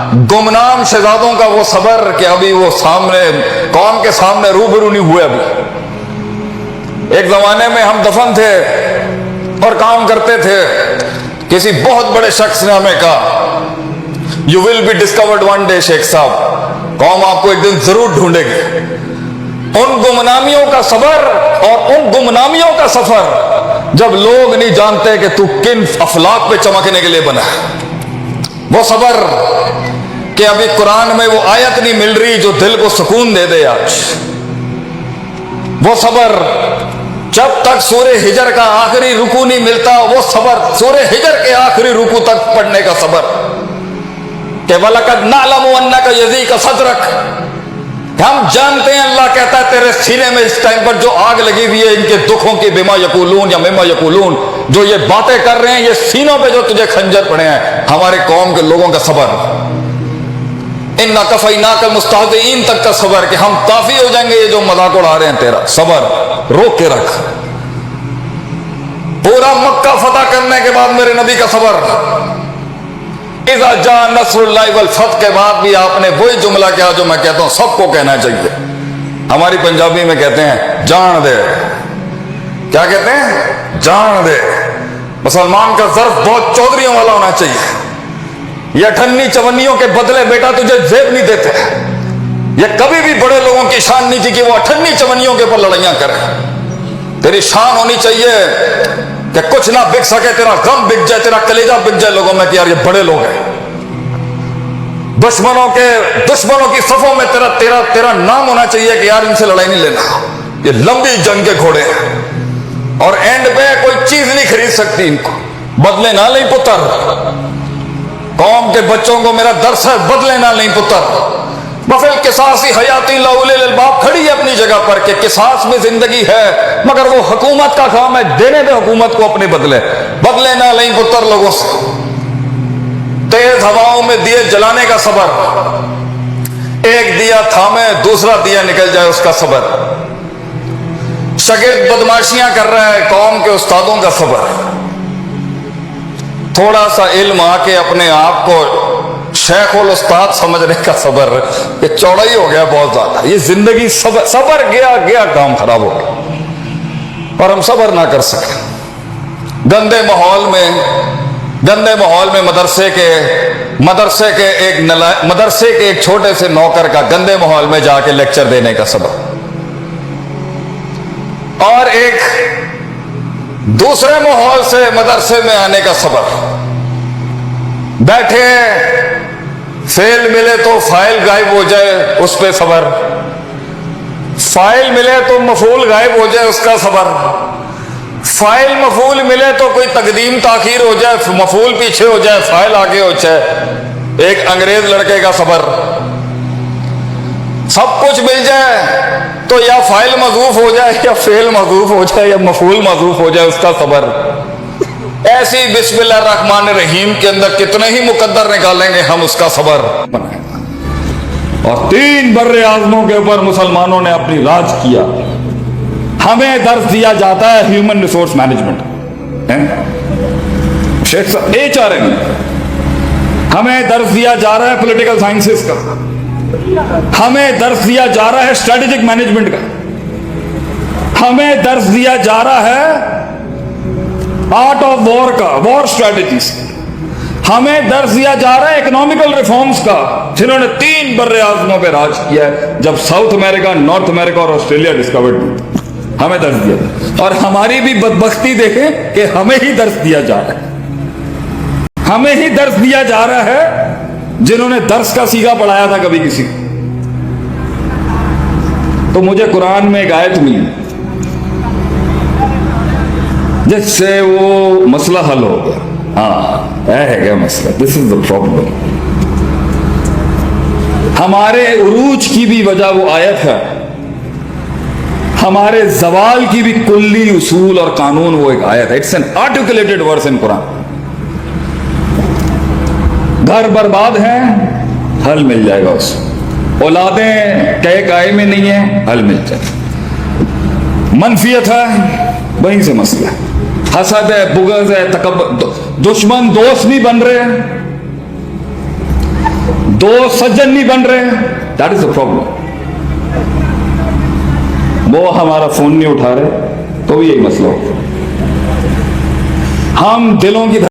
गुमनाम शहजादों का वो सबर कि अभी वो सामने कौम के सामने रूबरू नहीं हुए। अभी एक जमाने में हम दफन थे और काम करते थे, किसी बहुत बड़े शख्स ने हमें कहा you will be discovered one day Sheikh साहब, कौम आपको एक दिन जरूर ढूंढेगी। उन गुमनामियों का सबर और उन गुमनामियों का सफर जब लोग नहीं जानते कि तू किन अफलाक पे चमकने के लिए बना है। वो सबर कि अभी कुरान में वो आयत नहीं मिल रही जो दिल को सुकून दे दे आज। वो सबर जब तक सूरे हिजर का आखिरी रुकू नहीं मिलता, वो सबर सूरे हिजर के आखिरी रुकू तक पढ़ने का सबर कि वलकद नअलमु अन्नका यज़ीक़ु सदरक, हम जानते हैं अल्लाह कहता है तेरे सीने में इस टाइम पर जो आग लगी हुई है इनके दुखों की, बिमा यकूलून या मिमा यकूलून, जो ये बातें कर रहे हैं, ये सीनों पे जो तुझे खंजर पड़े हैं, हमारे कौम के लोगों का सबर। इन्ना कफ़ैनाकल मुस्तहज़ीन तक का सबर कि हम काफी हो जाएंगे ये जो मजाक उड़ा रहे हैं, तेरा सबर रोक के रख। पूरा मक्का फतह करने के बाद मेरे नबी का सबर, इज़ा जा नस्रुल्लाहि वल फतह के बाद भी आपने वही जुमला किया जो मैं कहता हूं सबको कहना चाहिए। हमारी पंजाबी में कहते हैं जान दे, क्या कहते हैं? जान दे। मुसलमान का ज़र्फ बहुत चौधरियों वाला होना चाहिए। ये अठन्नी चवन्नियों के बदले बेटा तुझे जेब नहीं देते। ये कभी भी बड़े लोगों की शान नहीं थी कि वो अठन्नी चवन्नियों के ऊपर लड़ाइयां करें। तेरी शान होनी चाहिए कि कुछ ना बिक सके, तेरा गम बिक जाए, तेरा कलेजा बिक जाए लोगों में कि यार ये बड़े लोग हैं। दुश्मनों की सफों में तेरा तेरा तेरा नाम होना चाहिए कि यार इनसे लड़ाई नहीं लेना, ये लंबी जंग के घोड़े हैं और एंड पे कोई चीज नहीं खरीद सकती इनको। बदले ना नहीं पुत्र, कौम के बच्चों को मेरा दर्स है, बदले ना नहीं पुत्र। बफिल किसासी हयाती लउलिल अलबाब खड़ी है अपनी जगह पर कि किसास में जिंदगी है, मगर वो हुकूमत का काम है देने में हुकूमत को अपने बदले। बदले ना नहीं पुत्र लोगों से। तेज हवाओं में दिए जलाने का सबर, एक दिया थामे दूसरा दिया निकल जाए उसका सबर। शागिर्द बदमाशियां कर रहा है, कौम के उस्तादों का सबर। थोड़ा सा इल्म आके अपने आप को शेख और उस्ताद समझने का सबर, ये चौड़ाई हो गया बहुत ज्यादा। ये जिंदगी सबर गया काम खराब हो गया और हम सबर ना कर सके। गंदे माहौल में मदरसे के एक छोटे से नौकर का गंदे माहौल में जाके लेक्चर देने का सबर, और एक दूसरे माहौल से मदरसे में आने का सबर। बैठे फेल मिले तो फाइल गायब हो जाए उस पे सबर, फाइल मिले तो मफूल गायब हो जाए उसका सबर, फाइल मफूल मिले तो कोई तकदीम ताखीर हो जाए, मफूल पीछे हो जाए फाइल आगे हो जाए। एक अंग्रेज लड़के का सबर, सब कुछ मिल जाए तो या फाइल मजूफ हो जाए या फेल मजूफ हो जाए या मफूल मजूफ हो जाए उसका सबर। ऐसी बिस्मिल्लाह रहमान रहीम के अंदर कितने ही मुकद्दर निकालेंगे हम उसका सबर। और 3 बर्रे आज़मों के ऊपर मुसलमानों ने अपनी राज किया। हमें दर्स दिया जाता है ह्यूमन रिसोर्स मैनेजमेंट, शेख साहब HRM, हमें दर्स दिया जा रहा है पॉलिटिकल साइंसेस का, हमें दर्स दिया जा रहा है स्ट्रेटेजिक मैनेजमेंट का, हमें दर्स दिया जा रहा है आर्ट ऑफ वॉर का, वॉर स्ट्रेटेजीज, हमें दर्स दिया जा रहा है इकोनॉमिकल रिफॉर्म्स का, जिन्होंने 3 बर्रे आज़मों पे राज किया है। जब साउथ अमेरिका, नॉर्थ अमेरिका और ऑस्ट्रेलिया डिस्कवर्ड, हमें दर्स दिया। और हमारी भी बदबख्ती देखें कि हमें ही दर्स दिया जा रहा है, हमें ही दर्स दिया जा रहा है जिन्होंने दर्स का सीगा पढ़ाया था कभी किसी को। तो मुझे कुरान में एक आयत मिली जिससे वो मसला हल हो गया। हाँ, है क्या मसला? This is the problem. हमारे उरूज की भी वजह वो आयत है, हमारे जवाल की भी कुल्ली उसूल और कानून वो एक आयत है। इट्स एन आर्टिकुलेटेड वर्स इन कुरान। घर बर्बाद है, हल मिल जाएगा उसको। औलादें कहे काय में नहीं है, हल मिल जाए। मनफियत है, वहीं से मसला है। हसद है, बुग़्ज़ है, दुश्मन दोस्त नहीं बन रहे हैं। दो सज्जन नहीं बन रहे हैं, दैट इज द प्रॉब्लम। वो हमारा फोन नहीं उठा रहे तो भी यही मसला हो। हम दिलों की